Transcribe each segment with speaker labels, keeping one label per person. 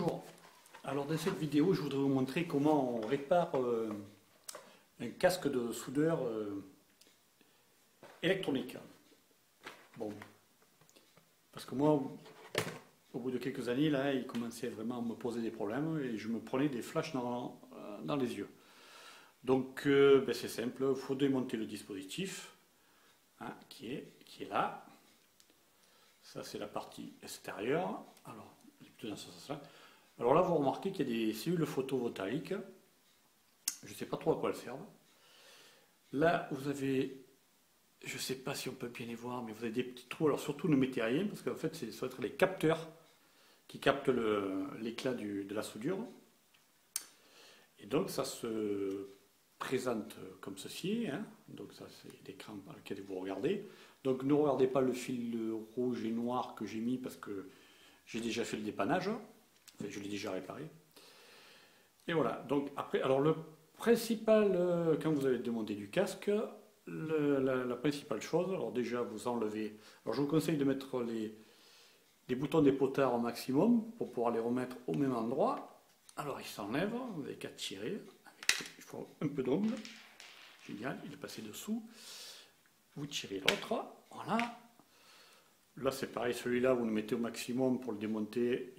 Speaker 1: Bonjour, alors dans cette vidéo je voudrais vous montrer comment on répare un casque de soudeur électronique. Bon, parce que moi au bout de quelques années là il commençait vraiment à me poser des problèmes et je me prenais des flashs dans les yeux. Donc c'est simple, il faut démonter le dispositif hein, qui est là. Ça c'est la partie extérieure. Alors, plutôt dans ce sens-là. Alors là, vous remarquez qu'il y a des cellules photovoltaïques. Je ne sais pas trop à quoi elles servent. Là, vous avez, je ne sais pas si on peut bien les voir, mais vous avez des petits trous. Alors surtout, ne mettez rien, parce qu'en fait, ça va être les capteurs qui captent l'éclat de la soudure. Et donc, ça se présente comme ceci. Hein. Donc ça, c'est l'écran par lequel vous regardez. Donc ne regardez pas le fil rouge et noir que j'ai mis, parce que j'ai déjà fait le dépannage. Enfin, je l'ai déjà réparé. Et voilà. Donc après, alors le principal, quand vous avez démonté du casque, la principale chose, alors déjà vous enlevez. Alors je vous conseille de mettre les boutons des potards au maximum pour pouvoir les remettre au même endroit. Alors ils s'enlèvent, vous n'avez qu'à tirer. Il faut un peu d'ongle. Génial, il est passé dessous. Vous tirez l'autre, voilà. Là c'est pareil, celui-là vous le mettez au maximum pour le démonter,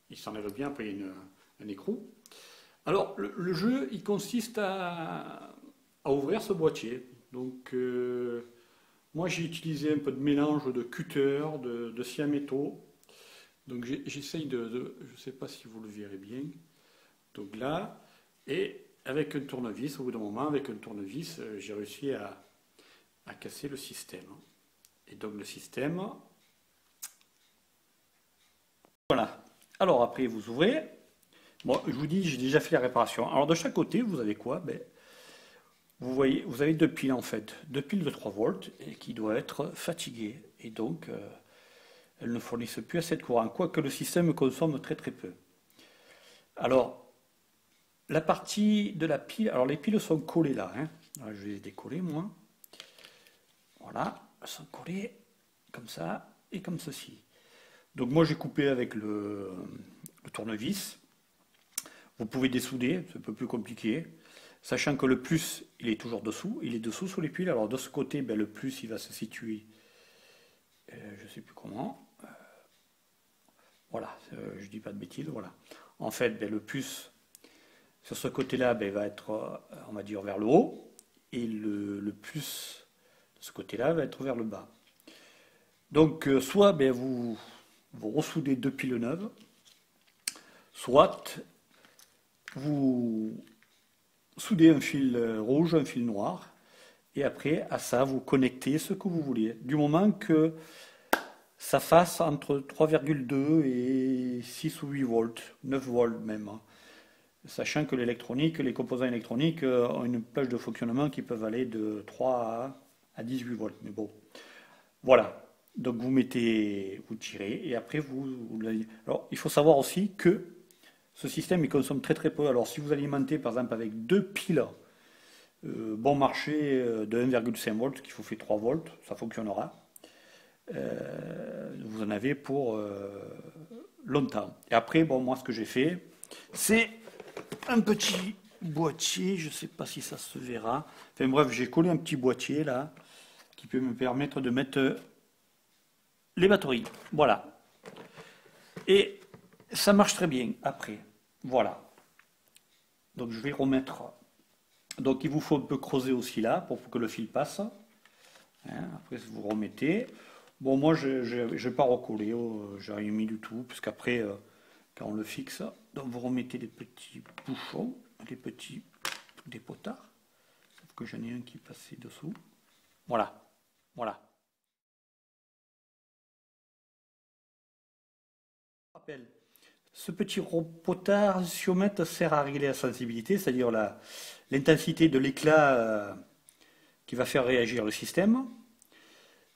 Speaker 1: il s'enlève bien, après il y a un écrou. Alors le jeu il consiste à ouvrir ce boîtier. Donc moi j'ai utilisé un peu de mélange de cutter, de scie à métaux. Donc j'essaye je ne sais pas si vous le verrez bien. Donc là, et avec un tournevis, au bout d'un moment, avec un tournevis, j'ai réussi à casser le système. Et donc le système, voilà. Alors après vous ouvrez, bon je vous dis j'ai déjà fait la réparation. Alors de chaque côté vous avez quoi? Vous voyez, vous avez deux piles en fait, deux piles de 3 volts et qui doivent être fatiguées. Et donc elles ne fournissent plus assez de courant, quoique le système consomme très peu. Alors la partie de la pile, alors les piles sont collées là, hein. Alors, je vais les décoller moi. Voilà, elles sont collées comme ça et comme ceci. Donc moi j'ai coupé avec le tournevis. Vous pouvez dessouder, c'est un peu plus compliqué. Sachant que le plus, il est toujours dessous. Il est dessous sous les piles. Alors de ce côté, le plus, il va se situer, je ne sais plus comment. Voilà, je ne dis pas de bêtises. Voilà. En fait, le plus, sur ce côté-là, va être, on va dire, vers le haut. Et le plus, de ce côté-là, va être vers le bas. Donc, soit vous ressoudez deux piles neuves, soit vous soudez un fil rouge, un fil noir, et après, à ça, vous connectez ce que vous voulez. Du moment que ça fasse entre 3,2 et 6 ou 8 volts, 9 volts même. Sachant que l'électronique, les composants électroniques ont une plage de fonctionnement qui peuvent aller de 3 à 18 volts. Mais bon, voilà. Donc vous tirez et après alors il faut savoir aussi que ce système il consomme très peu. Alors si vous alimentez par exemple avec deux piles bon marché de 1,5 volts qui vous fait 3 volts, ça fonctionnera. Vous en avez pour longtemps. Et après, moi ce que j'ai fait, c'est un petit boîtier, je ne sais pas si ça se verra. Enfin bref, j'ai collé un petit boîtier là qui peut me permettre de mettre les batteries, voilà. Et ça marche très bien après, voilà. Donc je vais remettre. Donc il vous faut un peu creuser aussi là pour que le fil passe. Hein, après vous remettez. Bon moi je vais pas recoller, j'ai rien mis du tout, puisqu'après quand on le fixe, donc vous remettez des petits bouchons, des potards. Sauf que j'en ai un qui passait dessous. Voilà, voilà. Ce petit potard siomètre sert à régler la sensibilité, c'est-à-dire l'intensité de l'éclat qui va faire réagir le système.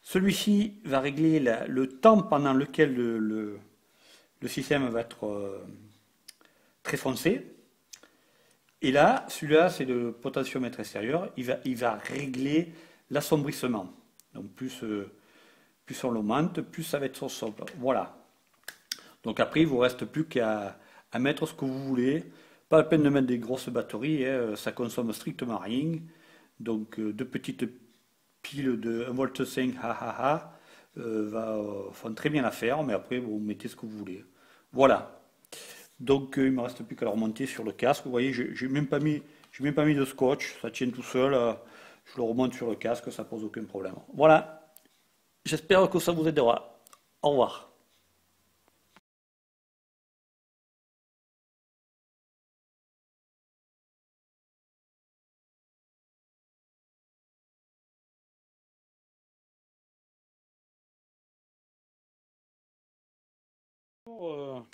Speaker 1: Celui-ci va régler le temps pendant lequel le système va être très foncé. Et là, celui-là, c'est le potentiomètre extérieur. Il va régler l'assombrissement. Donc plus on l'augmente, plus ça va être sombre. Voilà. Donc après, il vous reste plus qu'à mettre ce que vous voulez. Pas la peine de mettre des grosses batteries, hein, ça consomme strictement rien. Donc deux petites piles de 1,5 V, font très bien l'affaire, mais après vous mettez ce que vous voulez. Voilà. Donc il me reste plus qu'à le remonter sur le casque. Vous voyez, j'ai même pas mis de scotch, ça tient tout seul. Je le remonte sur le casque, ça pose aucun problème. Voilà. J'espère que ça vous aidera. Au revoir.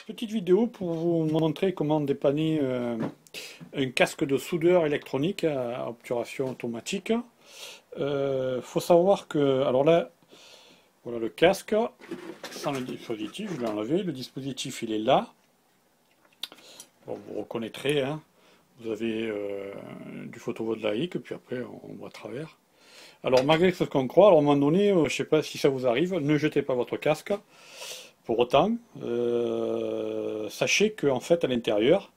Speaker 1: Petite vidéo pour vous montrer comment dépanner un casque de soudeur électronique à obturation automatique. Faut savoir que, alors là, voilà le casque, sans le dispositif, je l'ai enlevé, le dispositif il est là. Bon, vous reconnaîtrez, hein. Vous avez du photovoltaïque, puis après on voit à travers. Alors malgré ce qu'on croit, alors à un moment donné, je ne sais pas si ça vous arrive, ne jetez pas votre casque. Pour autant, sachez qu'en fait à l'intérieur,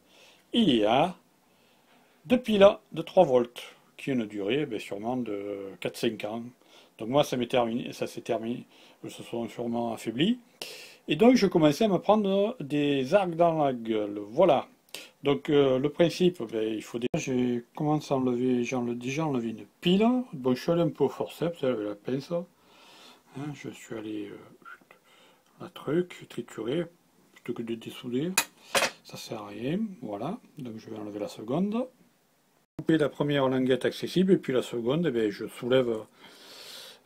Speaker 1: il y a deux piles de 3 volts qui ont une durée sûrement de 4-5 ans. Donc moi ça s'est terminé, elles se sont sûrement affaiblies. Et donc je commençais à me prendre des arcs dans la gueule. Voilà. Donc le principe, il faut déjà, j'ai commencé à enlever, déjà enlevé une pile. Bon, je suis allé un peu au forceps avec la pince. Hein, je suis allé la truc, triturer, plutôt que de dessouder. Ça sert à rien. Voilà. Donc je vais enlever la seconde. Couper la première languette accessible et puis la seconde, je soulève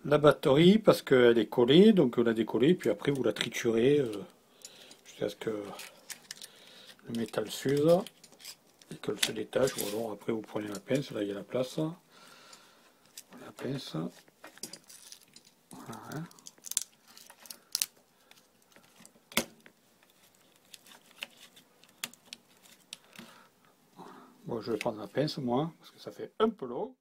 Speaker 1: la batterie parce qu'elle est collée. Donc la décoller, puis après vous la triturez jusqu'à ce que le métal s'use et qu'elle se détache, ou alors après vous prenez la pince, là il y a la place, la pince, voilà. Bon, je vais prendre la pince moi, parce que ça fait un peu long.